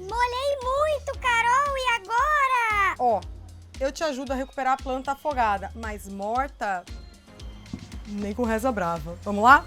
Molhei muito, Carol, e agora? Ó, eu te ajudo a recuperar a planta afogada, mas morta, nem com reza brava. Vamos lá?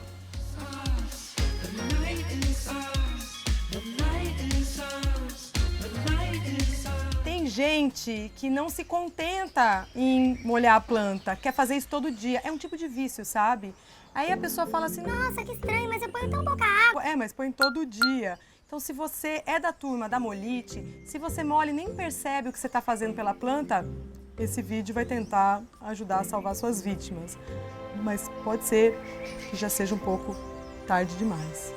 Tem gente que não se contenta em molhar a planta, quer fazer isso todo dia. É um tipo de vício, sabe? Aí a pessoa fala assim, Nossa, que estranho, mas eu ponho tão pouca água. mas põe todo dia. Então, se você é da turma da molite, se você molha e nem percebe o que você está fazendo pela planta, esse vídeo vai tentar ajudar a salvar suas vítimas. Mas pode ser que já seja um pouco tarde demais.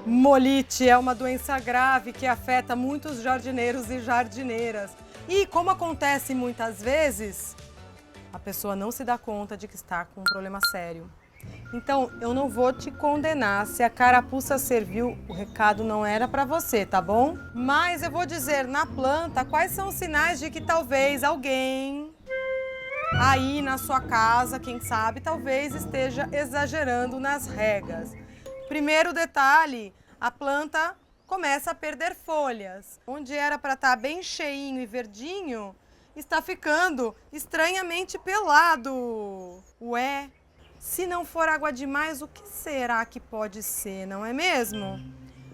Molite é uma doença grave que afeta muitos jardineiros e jardineiras. E, como acontece muitas vezes, a pessoa não se dá conta de que está com um problema sério. Então, eu não vou te condenar. Se a carapuça serviu, o recado não era para você, tá bom? Mas eu vou dizer na planta quais são os sinais de que talvez alguém aí na sua casa, quem sabe, talvez esteja exagerando nas regas. Primeiro detalhe, a planta começa a perder folhas. Onde era para estar bem cheinho e verdinho, está ficando estranhamente pelado. Ué? Se não for água demais, o que será que pode ser, não é mesmo?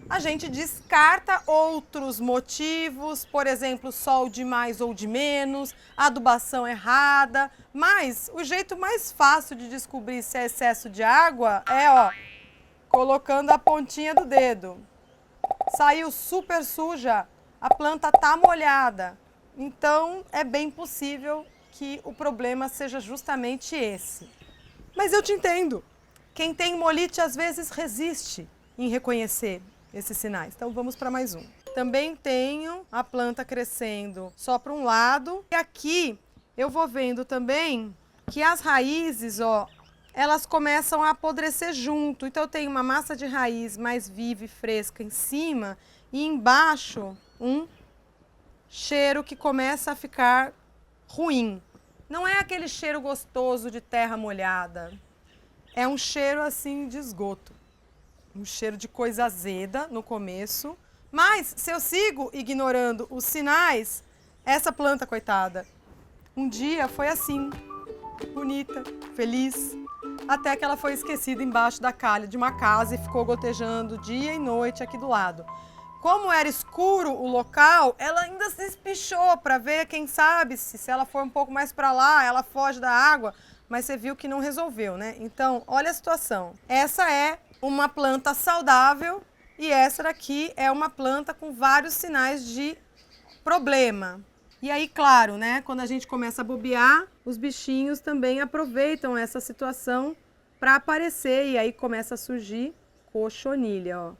A gente descarta outros motivos, por exemplo, sol demais ou de menos, adubação errada, mas o jeito mais fácil de descobrir se é excesso de água é, ó, colocando a pontinha do dedo. Saiu super suja, a planta tá molhada, então é bem possível que o problema seja justamente esse. Mas eu te entendo. Quem tem molite às vezes resiste em reconhecer esses sinais. Então vamos para mais um. Também tenho a planta crescendo só para um lado. E aqui eu vou vendo também que as raízes, ó, elas começam a apodrecer junto. Então eu tenho uma massa de raiz mais viva e fresca em cima e embaixo um cheiro que começa a ficar ruim. Não é aquele cheiro gostoso de terra molhada. É um cheiro assim de esgoto. Um cheiro de coisa azeda no começo. Mas se eu sigo ignorando os sinais, essa planta, coitada, um dia foi assim, bonita, feliz, até que ela foi esquecida embaixo da calha de uma casa e ficou gotejando dia e noite aqui do lado. Como era escuro o local, ela ainda se espichou para ver, quem sabe, se ela for um pouco mais para lá, ela foge da água, mas você viu que não resolveu, né? Então, olha a situação. Essa é uma planta saudável e essa daqui é uma planta com vários sinais de problema. E aí, claro, né, quando a gente começa a bobear, os bichinhos também aproveitam essa situação para aparecer e aí começa a surgir cochonilha, ó.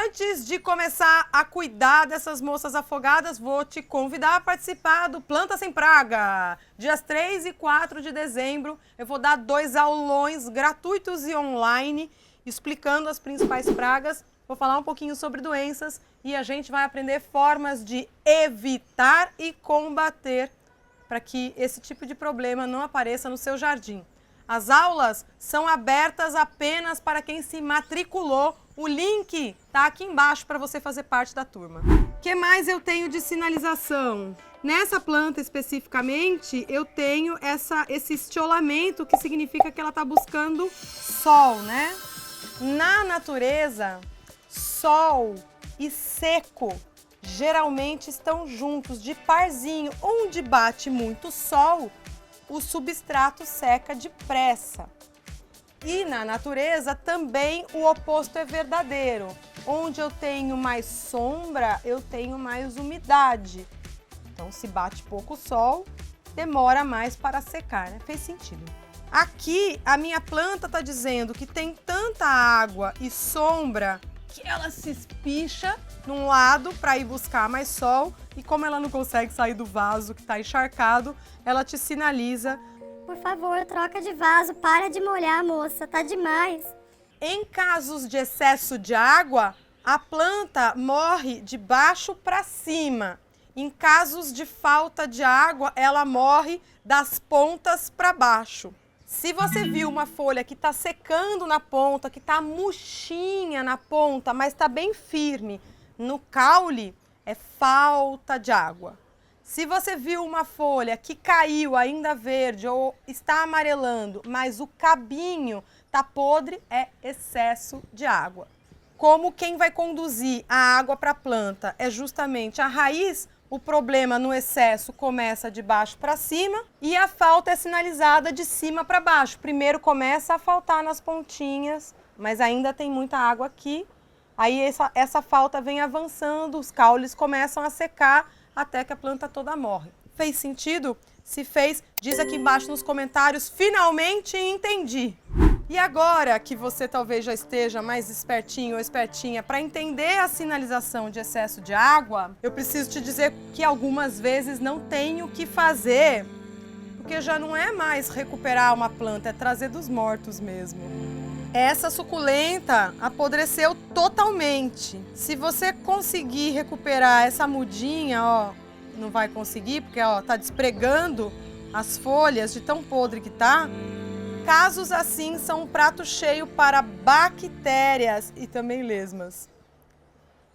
Antes de começar a cuidar dessas moças afogadas, vou te convidar a participar do Planta Sem Praga. Dias 3 e 4 de dezembro, eu vou dar 2 aulões gratuitos e online, explicando as principais pragas. Vou falar um pouquinho sobre doenças e a gente vai aprender formas de evitar e combater para que esse tipo de problema não apareça no seu jardim. As aulas são abertas apenas para quem se matriculou. O link tá aqui embaixo para você fazer parte da turma. O que mais eu tenho de sinalização? Nessa planta especificamente, eu tenho esse estiolamento, que significa que ela está buscando sol, né? Na natureza, sol e seco geralmente estão juntos, de parzinho. Onde bate muito sol, o substrato seca depressa. E na natureza também o oposto é verdadeiro. Onde eu tenho mais sombra, eu tenho mais umidade. Então, se bate pouco sol, demora mais para secar, né? Fez sentido. Aqui, a minha planta está dizendo que tem tanta água e sombra que ela se espicha num lado para ir buscar mais sol. E como ela não consegue sair do vaso que está encharcado, ela te sinaliza: Por favor, troca de vaso, para de molhar, moça, tá demais. em casos de excesso de água, a planta morre de baixo para cima. Em casos de falta de água, ela morre das pontas para baixo. Se você viu uma folha que está secando na ponta, que está murchinha na ponta, mas está bem firme, no caule é falta de água. Se você viu uma folha que caiu ainda verde ou está amarelando, mas o cabinho está podre, é excesso de água. Como quem vai conduzir a água para a planta é justamente a raiz, o problema no excesso começa de baixo para cima e a falta é sinalizada de cima para baixo. Primeiro começa a faltar nas pontinhas, mas ainda tem muita água aqui. Aí essa falta vem avançando, os caules começam a secar até que a planta toda morre. Fez sentido? Se fez, diz aqui embaixo nos comentários, finalmente entendi. E agora que você talvez já esteja mais espertinho ou espertinha para entender a sinalização de excesso de água, eu preciso te dizer que algumas vezes não tem o que fazer, porque já não é mais recuperar uma planta, é trazer dos mortos mesmo. Essa suculenta apodreceu totalmente. Se você conseguir recuperar essa mudinha, ó, não vai conseguir, porque ó, tá despregando as folhas de tão podre que tá. Casos assim são um prato cheio para bactérias e também lesmas.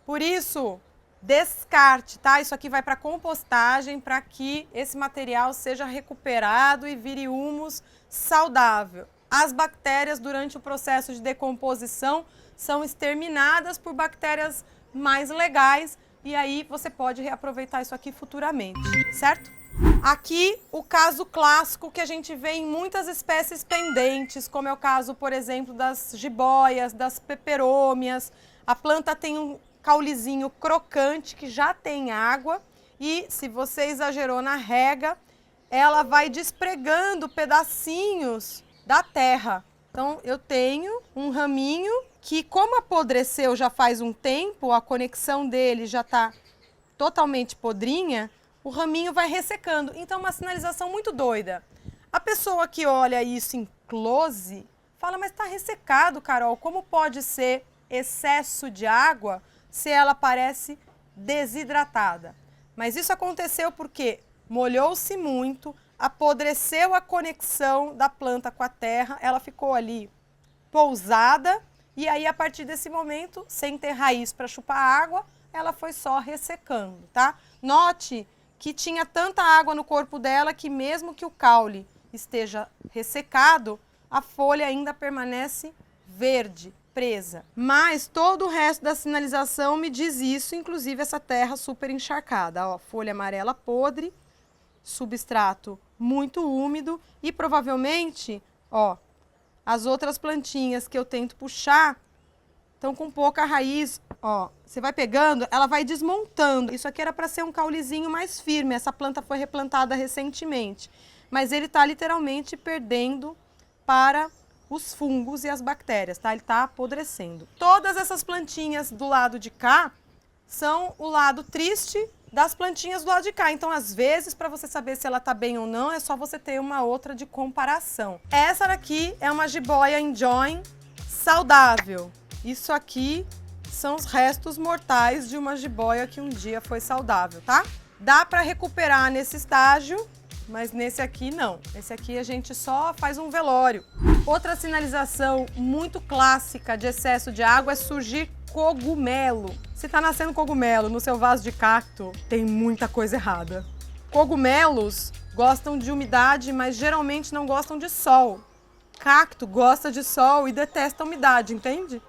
Por isso, descarte, tá? Isso aqui vai para compostagem para que esse material seja recuperado e vire humus saudável. As bactérias, durante o processo de decomposição, são exterminadas por bactérias mais legais e aí você pode reaproveitar isso aqui futuramente, certo? Aqui, o caso clássico que a gente vê em muitas espécies pendentes, como é o caso, por exemplo, das jiboias, das peperômias. A planta tem um caulezinho crocante que já tem água e, se você exagerou na rega, ela vai despregando pedacinhos da terra. Então, eu tenho um raminho que, como apodreceu já faz um tempo, a conexão dele já está totalmente podrinha, o raminho vai ressecando. Então, é uma sinalização muito doida. A pessoa que olha isso em close fala, mas está ressecado, Carol, como pode ser excesso de água se ela parece desidratada? Mas isso aconteceu porque molhou-se muito, apodreceu a conexão da planta com a terra, ela ficou ali pousada e aí, a partir desse momento, sem ter raiz para chupar água, ela foi só ressecando, tá? Note que tinha tanta água no corpo dela que mesmo que o caule esteja ressecado, a folha ainda permanece verde, presa. Mas todo o resto da sinalização me diz isso, inclusive essa terra super encharcada. Ó, folha amarela podre, substrato muito úmido e provavelmente, ó, as outras plantinhas que eu tento puxar estão com pouca raiz. Ó, você vai pegando, ela vai desmontando. Isso aqui era para ser um caulezinho mais firme. Essa planta foi replantada recentemente. Mas ele está literalmente perdendo para os fungos e as bactérias, tá? Ele está apodrecendo. Todas essas plantinhas do lado de cá são o lado triste das plantinhas do lado de cá. Então, às vezes, para você saber se ela está bem ou não, é só você ter uma outra de comparação. Essa daqui é uma jiboia enjoy saudável. Isso aqui são os restos mortais de uma jiboia que um dia foi saudável, tá? Dá para recuperar nesse estágio, mas nesse aqui não. Esse aqui a gente só faz um velório. Outra sinalização muito clássica de excesso de água é surgir cogumelo. Se tá nascendo cogumelo no seu vaso de cacto, tem muita coisa errada. Cogumelos gostam de umidade, mas geralmente não gostam de sol. Cacto gosta de sol e detesta a umidade, entende?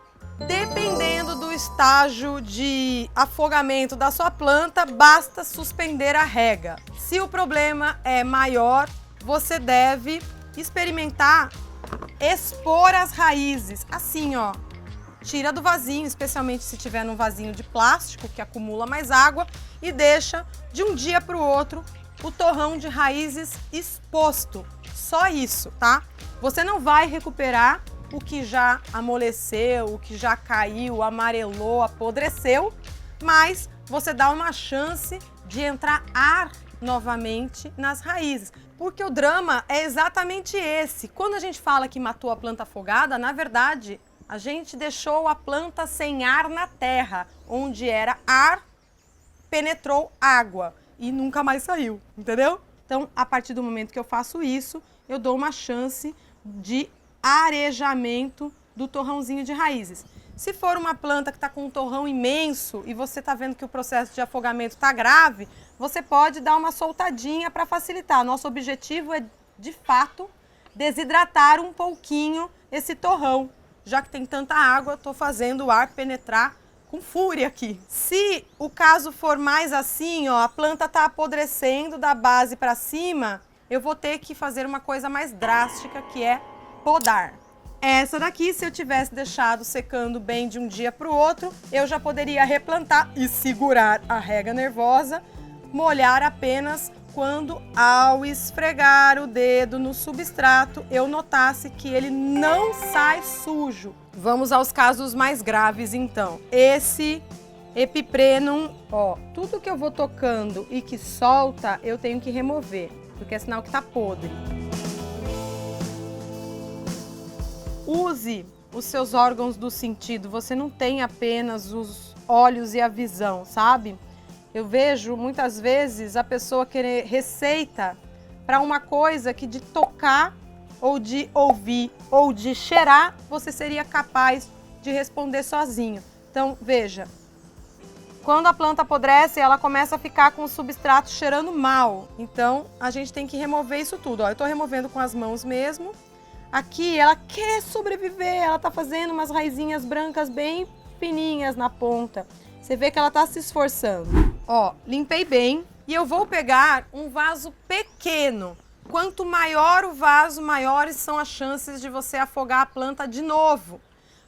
Dependendo do estágio de afogamento da sua planta, basta suspender a rega. Se o problema é maior, você deve experimentar expor as raízes, assim, ó. Tira do vasinho, especialmente se tiver num vasinho de plástico, que acumula mais água, e deixa de um dia para o outro o torrão de raízes exposto. Só isso, tá? Você não vai recuperar o que já amoleceu, o que já caiu, amarelou, apodreceu, mas você dá uma chance de entrar ar novamente nas raízes. Porque o drama é exatamente esse. Quando a gente fala que matou a planta afogada, na verdade, a gente deixou a planta sem ar na terra. Onde era ar, penetrou água e nunca mais saiu, entendeu? Então, a partir do momento que eu faço isso, eu dou uma chance de arejamento do torrãozinho de raízes. Se for uma planta que está com um torrão imenso e você está vendo que o processo de afogamento está grave, você pode dar uma soltadinha para facilitar. Nosso objetivo é, de fato, desidratar um pouquinho esse torrão. Já que tem tanta água, eu estou fazendo o ar penetrar com fúria aqui. Se o caso for mais assim, ó, a planta está apodrecendo da base para cima, eu vou ter que fazer uma coisa mais drástica, que é podar. Essa daqui, se eu tivesse deixado secando bem de um dia para o outro, eu já poderia replantar e segurar a rega nervosa, molhar apenas quando, ao esfregar o dedo no substrato, eu notasse que ele não sai sujo. Vamos aos casos mais graves, então. Esse Epiprenum, ó, tudo que eu vou tocando e que solta, eu tenho que remover, porque é sinal que tá podre. Use os seus órgãos do sentido, você não tem apenas os olhos e a visão, sabe? Eu vejo muitas vezes a pessoa querer receita para uma coisa que de tocar, ou de ouvir, ou de cheirar, você seria capaz de responder sozinho. Então, veja, quando a planta apodrece, ela começa a ficar com o substrato cheirando mal. Então, a gente tem que remover isso tudo. Ó, eu estou removendo com as mãos mesmo. Aqui, ela quer sobreviver, ela está fazendo umas raizinhas brancas bem fininhas na ponta. Você vê que ela está se esforçando. Ó, limpei bem e eu vou pegar um vaso pequeno. Quanto maior o vaso, maiores são as chances de você afogar a planta de novo.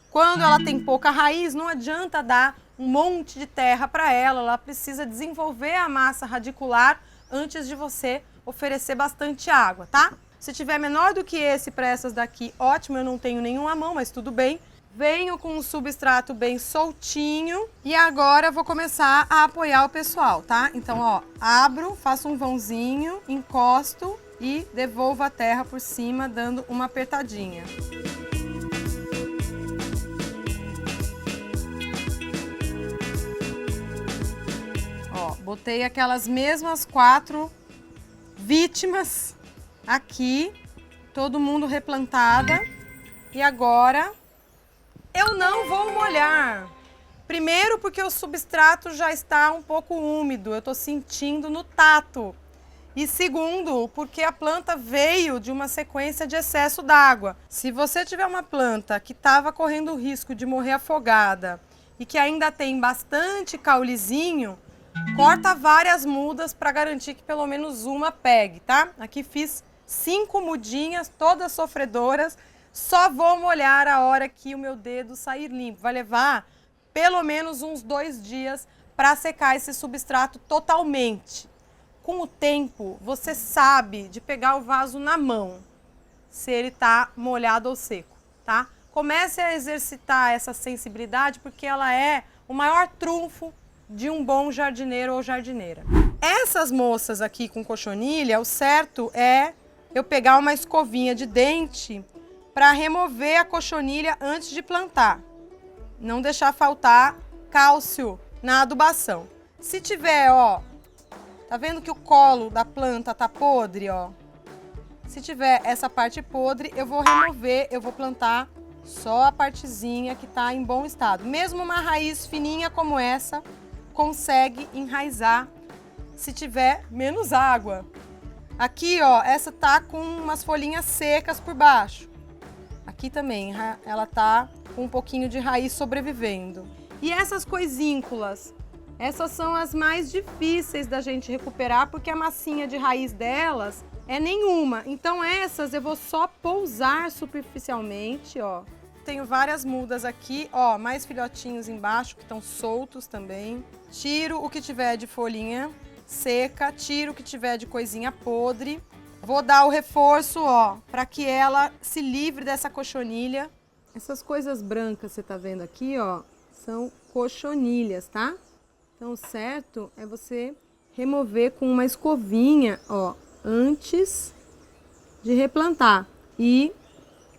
Quando ela tem pouca raiz, não adianta dar um monte de terra para ela. Ela precisa desenvolver a massa radicular antes de você oferecer bastante água, tá? Se tiver menor do que esse para essas daqui, ótimo, eu não tenho nenhum à mão, mas tudo bem. Venho com um substrato bem soltinho e agora vou começar a apoiar o pessoal, tá? Então, ó, abro, faço um vãozinho, encosto e devolvo a terra por cima, dando uma apertadinha. Ó, botei aquelas mesmas 4 vítimas aqui, todo mundo replantada. E agora eu não vou molhar. Primeiro porque o substrato já está um pouco úmido, eu estou sentindo no tato. E segundo, porque a planta veio de uma sequência de excesso d'água. Se você tiver uma planta que estava correndo o risco de morrer afogada e que ainda tem bastante caulezinho, corta várias mudas para garantir que pelo menos uma pegue, tá? Aqui fiz 5 mudinhas, todas sofredoras. Só vou molhar a hora que o meu dedo sair limpo. Vai levar pelo menos uns 2 dias para secar esse substrato totalmente. Com o tempo, você sabe de pegar o vaso na mão, se ele está molhado ou seco, tá? Comece a exercitar essa sensibilidade, porque ela é o maior trunfo de um bom jardineiro ou jardineira. Essas moças aqui com cochonilha, o certo é eu pegar uma escovinha de dente para remover a cochonilha antes de plantar. Não deixar faltar cálcio na adubação. Se tiver, ó, tá vendo que o colo da planta tá podre, ó? Se tiver essa parte podre, eu vou remover, eu vou plantar só a partezinha que tá em bom estado. Mesmo uma raiz fininha como essa, consegue enraizar se tiver menos água. Aqui, ó, essa tá com umas folhinhas secas por baixo. Aqui também, ela tá com um pouquinho de raiz sobrevivendo. E essas coisínculas, essas são as mais difíceis da gente recuperar, porque a massinha de raiz delas é nenhuma. Então essas eu vou só pousar superficialmente, ó. Tenho várias mudas aqui, ó, mais filhotinhos embaixo que estão soltos também. Tiro o que tiver de folhinha seca, tiro o que tiver de coisinha podre. Vou dar o reforço, ó, para que ela se livre dessa cochonilha. Essas coisas brancas que você tá vendo aqui, ó, são cochonilhas, tá? Então, o certo é você remover com uma escovinha, ó, antes de replantar. E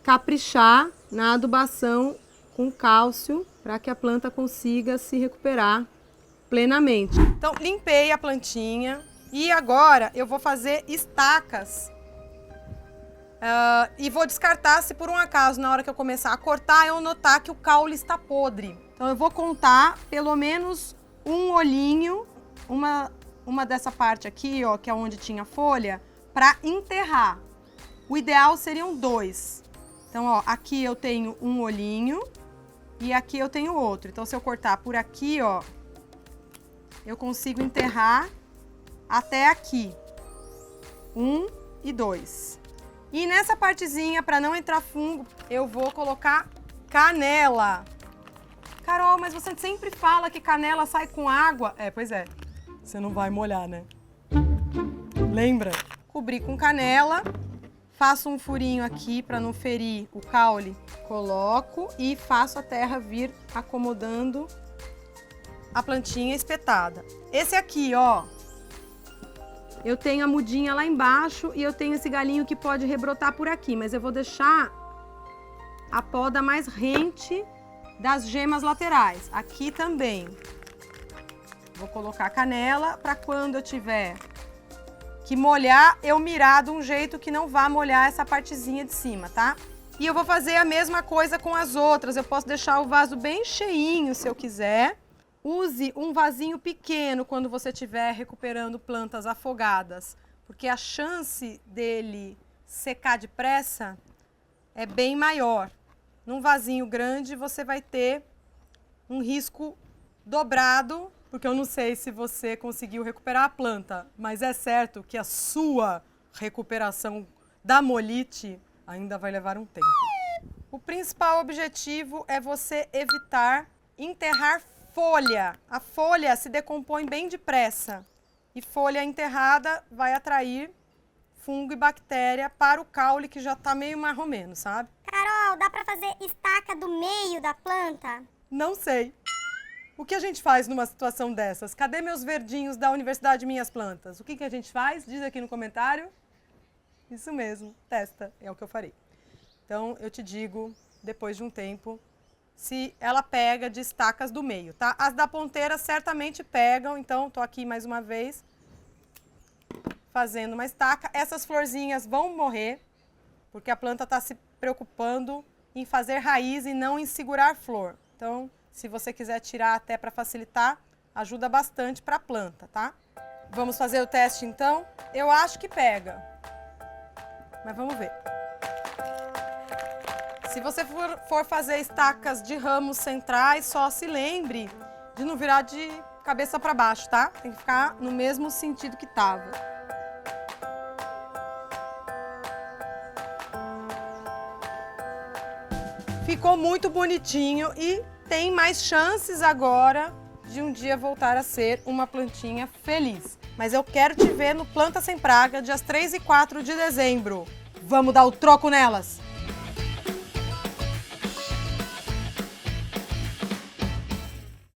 caprichar na adubação com cálcio para que a planta consiga se recuperar plenamente. Então, limpei a plantinha e agora eu vou fazer estacas E vou descartar se por um acaso, na hora que eu começar a cortar, eu notar que o caule está podre. Então eu vou contar pelo menos um olhinho, uma dessa parte aqui, ó, que é onde tinha folha, para enterrar. O ideal seriam 2. Então, ó, aqui eu tenho um olhinho e aqui eu tenho outro. Então, se eu cortar por aqui, ó, eu consigo enterrar até aqui. 1 e 2. E nessa partezinha, para não entrar fungo, eu vou colocar canela. Carol, mas você sempre fala que canela sai com água. Pois é. Você não vai molhar, né? Lembra? Cobri com canela. Faço um furinho aqui para não ferir o caule. Coloco e faço a terra vir acomodando a plantinha espetada. Esse aqui, ó. Eu tenho a mudinha lá embaixo e eu tenho esse galinho que pode rebrotar por aqui. Mas eu vou deixar a poda mais rente das gemas laterais. Aqui também. Vou colocar canela para quando eu tiver que molhar, eu mirar de um jeito que não vá molhar essa partezinha de cima, tá? E eu vou fazer a mesma coisa com as outras. Eu posso deixar o vaso bem cheinho se eu quiser. Use um vasinho pequeno quando você estiver recuperando plantas afogadas, porque a chance dele secar depressa é bem maior. Num vasinho grande você vai ter um risco dobrado, porque eu não sei se você conseguiu recuperar a planta, mas é certo que a sua recuperação da molite ainda vai levar um tempo. O principal objetivo é você evitar enterrar folha. A folha se decompõe bem depressa e folha enterrada vai atrair fungo e bactéria para o caule que já está meio marromeno, sabe? Carol, dá pra fazer estaca do meio da planta? Não sei. O que a gente faz numa situação dessas? Cadê meus verdinhos da Universidade Minhas Plantas? O que a gente faz? Diz aqui no comentário. Isso mesmo, testa, é o que eu farei. Então, eu te digo, depois de um tempo, se ela pega de estacas do meio, tá? As da ponteira certamente pegam, então, tô aqui mais uma vez, fazendo uma estaca. Essas florzinhas vão morrer, porque a planta está se preocupando em fazer raiz e não em segurar flor. Então, se você quiser tirar até para facilitar, ajuda bastante para a planta, tá? Vamos fazer o teste então? Eu acho que pega, mas vamos ver. Se você for fazer estacas de ramos centrais, só se lembre de não virar de cabeça para baixo, tá? Tem que ficar no mesmo sentido que estava. Ficou muito bonitinho e tem mais chances agora de um dia voltar a ser uma plantinha feliz. Mas eu quero te ver no Planta Sem Praga, dias 3 e 4 de dezembro. Vamos dar o troco nelas!